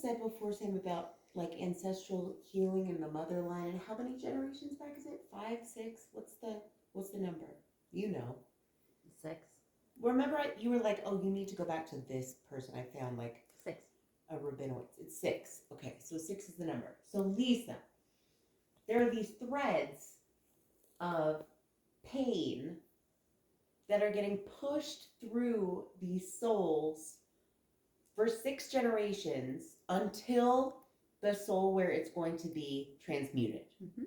said before, Sam, about like ancestral healing in the mother line, and how many generations back is it? 5, 6? What's the number? You know. 6. Remember, you were like, oh, you need to go back to this person. I found like 6. a rabbinoid. It's 6. Okay, so 6 is the number. So Lisa, there are these threads of pain that are getting pushed through these souls for 6 generations until the soul where it's going to be transmuted. Mm-hmm.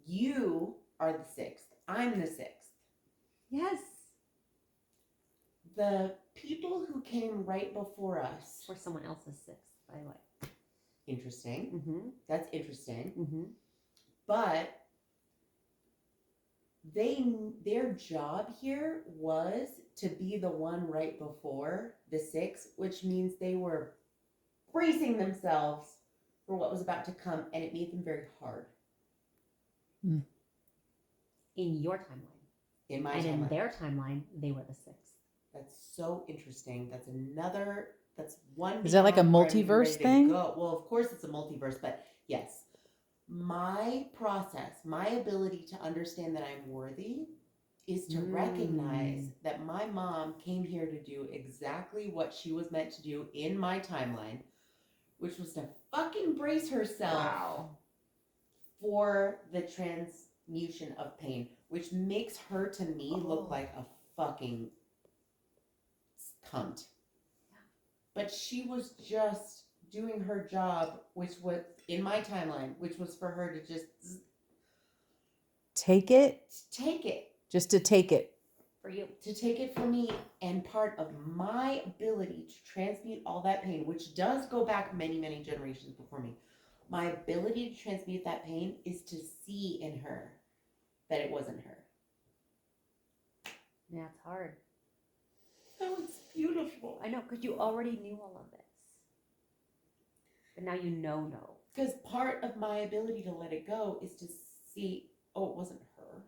You are the 6th. I'm the 6th. Yes. The people who came right before us. Or someone else's 6th, by the way. Interesting. Mm-hmm. That's interesting. Mm-hmm. But their job here was to be the one right before the 6, which means they were bracing themselves for what was about to come, and it made them very hard. In your timeline. In my and timeline. in their timeline, they were the 6th. That's so interesting. That's one. Is that like a multiverse thing? Well, of course it's a multiverse, but yes. My process, my ability to understand that I'm worthy is to recognize that my mom came here to do exactly what she was meant to do in my timeline, which was to fucking brace herself for the transmutation of pain, which makes her to me look like a fucking cunt. But she was just doing her job, which was in my timeline, which was for her to just take it. Just to take it. For you. To take it from me, and part of my ability to transmute all that pain, which does go back many, many generations before me, my ability to transmute that pain is to see in her that it wasn't her. Yeah, it's hard. Oh, it's beautiful. I know, because you already knew all of this. But now you know. Because part of my ability to let it go is to see, oh, it wasn't her.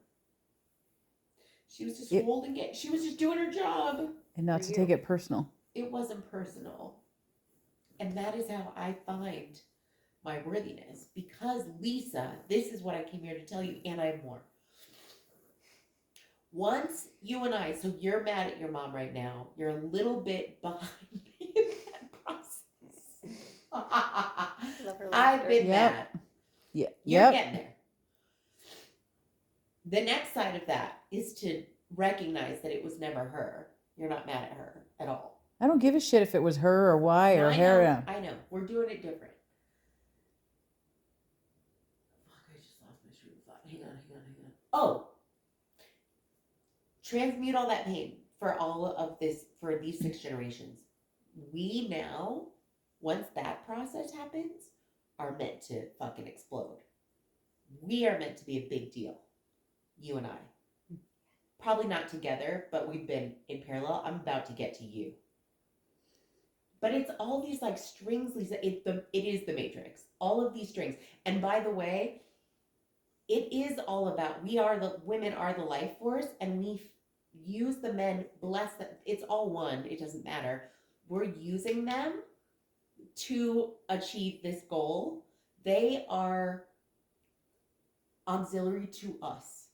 She was just holding it. She was just doing her job. And not to take it personal. It wasn't personal. And that is how I find my worthiness. Because Lisa, this is what I came here to tell you, and I have more. Once you and I, so you're mad at your mom right now. You're a little bit behind me in that process. I've been mad. Yeah. You're getting there. The next side of that is to recognize that it was never her. You're not mad at her at all. I don't give a shit if it was her or why or her. I know. We're doing it different. Fuck, I just lost my train of thought. Hang on. Oh. Transmute all that pain for all of this, for these 6 generations. We now, once that process happens, are meant to fucking explode. We are meant to be a big deal. You and I. Probably not together, but we've been in parallel. I'm about to get to you. But it's all these like strings, Lisa. It is the Matrix. All of these strings. And by the way, it is all about, women are the life force, and we use the men, bless them. It's all one. It doesn't matter. We're using them to achieve this goal. They are auxiliary to us.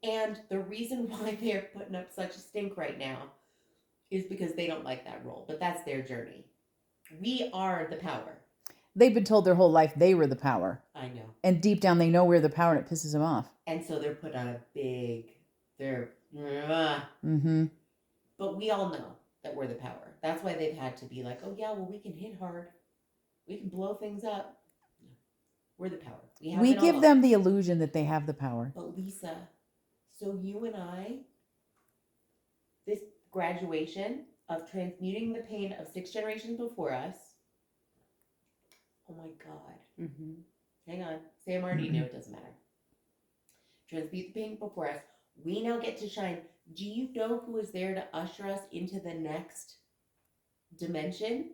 And the reason why they're putting up such a stink right now is because they don't like that role. But that's their journey. We are the power. They've been told their whole life they were the power. I know. And deep down they know we're the power, and it pisses them off. And so they're put on a big... Mm-hmm. But we all know that we're the power. That's why they've had to be like, oh yeah, well, we can hit hard. We can blow things up. We're the power. We give them the illusion that they have the power. But Lisa, so you and I, this graduation of transmuting the pain of 6 generations before us, oh my God. Mm-hmm. Hang on. Sam already knew, it doesn't matter. Transmute the pain before us. We now get to shine. Do you know who is there to usher us into the next dimension?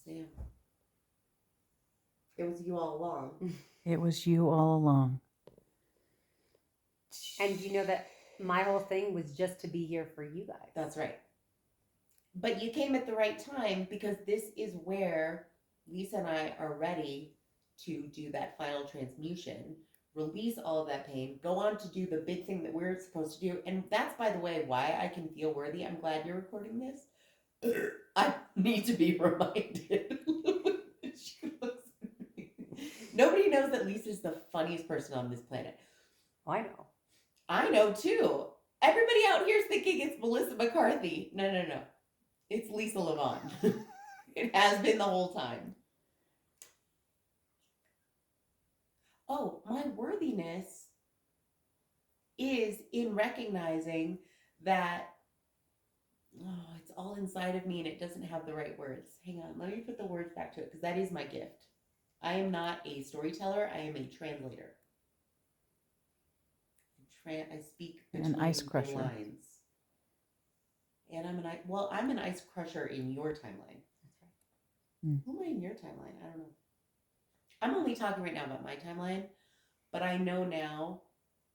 Sam. It was you all along. It was you all along. And you know that my whole thing was just to be here for you guys. That's right. But you came at the right time because this is where Lisa and I are ready to do that final transmutation, release all of that pain, go on to do the big thing that we're supposed to do. And that's, by the way, why I can feel worthy. I'm glad you're recording this. I need to be reminded. She looks at me. Nobody knows that Lisa's the funniest person on this planet. Oh, I know. I know too. Everybody out here is thinking it's Melissa McCarthy. No, no, no. It's Lisa Lavon. It has been the whole time. Oh, my worthiness is in recognizing that it's all inside of me and it doesn't have the right words. Hang on, let me put the words back to it because that is my gift. I am not a storyteller, I am a translator. I speak between An ice the crusher. lines. And I'm an ice crusher in your timeline. That's right. Who am I in your timeline? I don't know. I'm only talking right now about my timeline, but I know now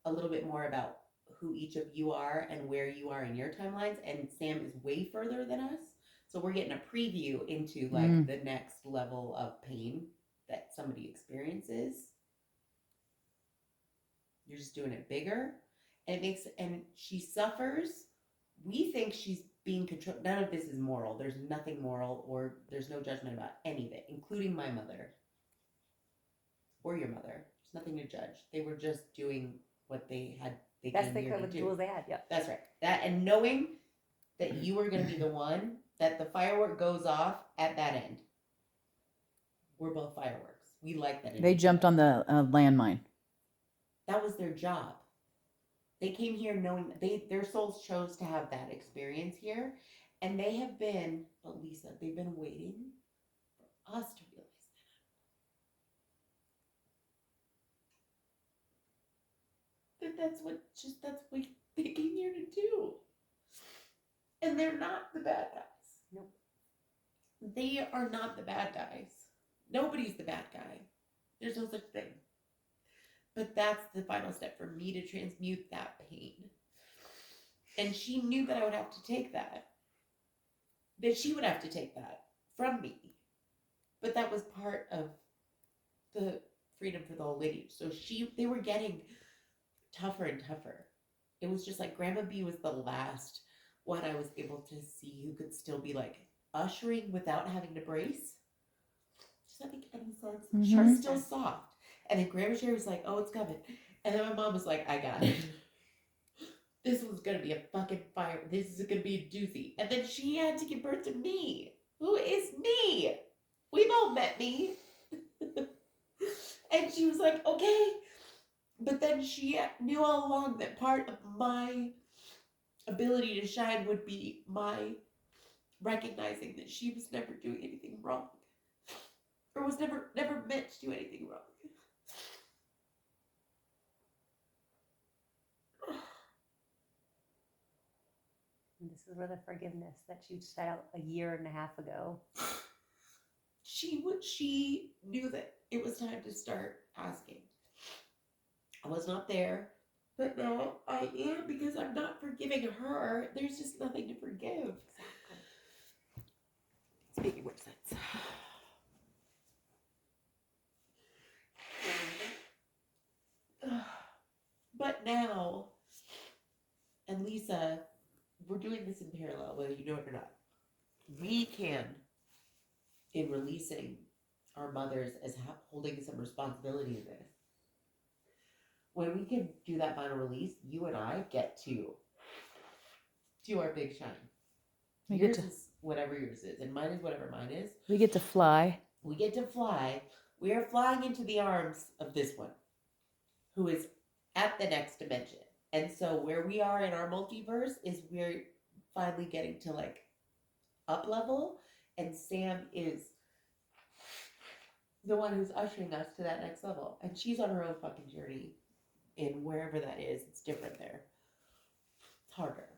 a little bit more about who each of you are and where you are in your timelines. And Sam is way further than us. So we're getting a preview into like the next level of pain that somebody experiences. You're just doing it bigger. And she suffers. We think she's being controlled. None of this is moral. There's nothing moral or there's no judgment about any of it, including my mother or your mother. There's nothing to judge. They were just doing what they had. Best they could with the tools they had. Yep. That's right. That and knowing that you were going to be the one that the firework goes off at that end. We're both fireworks. We like that. They jumped on the landmine. That was their job. They came here knowing that their souls chose to have that experience here, and they have been, but Lisa, they've been waiting for us to realize that. That's what they came here to do. And they're not the bad guys. Nope. They are not the bad guys. Nobody's the bad guy. There's no such thing. But that's the final step for me to transmute that pain. And she knew that I would have to take that. That she would have to take that from me. But that was part of the freedom for the old lady. So they were getting tougher and tougher. It was just like Grandma B was the last one I was able to see who could still be like ushering without having to brace. Does that make any sense? She was still soft. And then Grandma Sherry was like, oh, it's coming. And then my mom was like, I got it. This was going to be a fucking fire. This is going to be a doozy. And then she had to give birth to me. Who is me? We've all met me. And she was like, okay. But then she knew all along that part of my ability to shine would be my recognizing that she was never doing anything wrong. Or was never meant to do anything wrong. And this is where the forgiveness that you set out a year and a half ago. She knew that it was time to start asking. I was not there, but now I am because I'm not forgiving her. There's just nothing to forgive. Exactly. It's making more sense. But now, and Lisa, we're doing this in parallel, whether you know it or not. We can, in releasing our mothers as holding some responsibility in this, when we can do that final release, you and I get to do our big shine. Yours is whatever yours is, and mine is whatever mine is. We get to fly. We get to fly. We are flying into the arms of this one, who is at the next dimension. And so where we are in our multiverse is we're finally getting to like up level, and Sam is the one who's ushering us to that next level. And she's on her own fucking journey in wherever that is. It's different there. It's harder.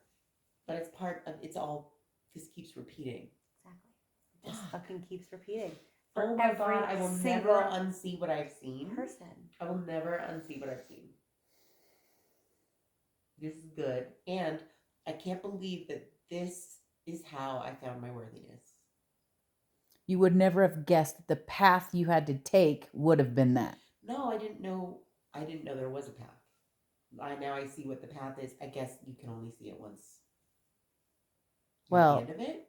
But it's part of, it's all, this keeps repeating. Exactly. It just fucking keeps repeating. Oh my God, I will never unsee what I've seen. Person. I will never unsee what I've seen. This is good. And I can't believe that this is how I found my worthiness. You would never have guessed that the path you had to take would have been that. No, I didn't know. I didn't know there was a path. I see what the path is. I guess you can only see it once. Well- at the end of it,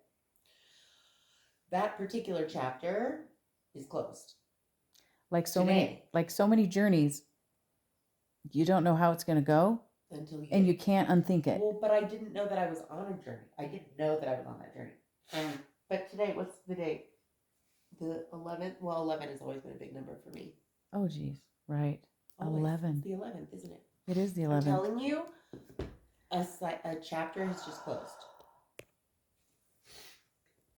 that particular chapter is closed. Like so Today. so many journeys, you don't know how it's going to go, Until you and you can't unthink it. Well, but I didn't know that I was on a journey. I didn't know that I was on that journey. But today, what's the date? The 11th? Well, 11 has always been a big number for me. Oh, geez. Right. Always. 11. It's the 11th, isn't it? It is the I'm 11th. telling you, a chapter has just closed.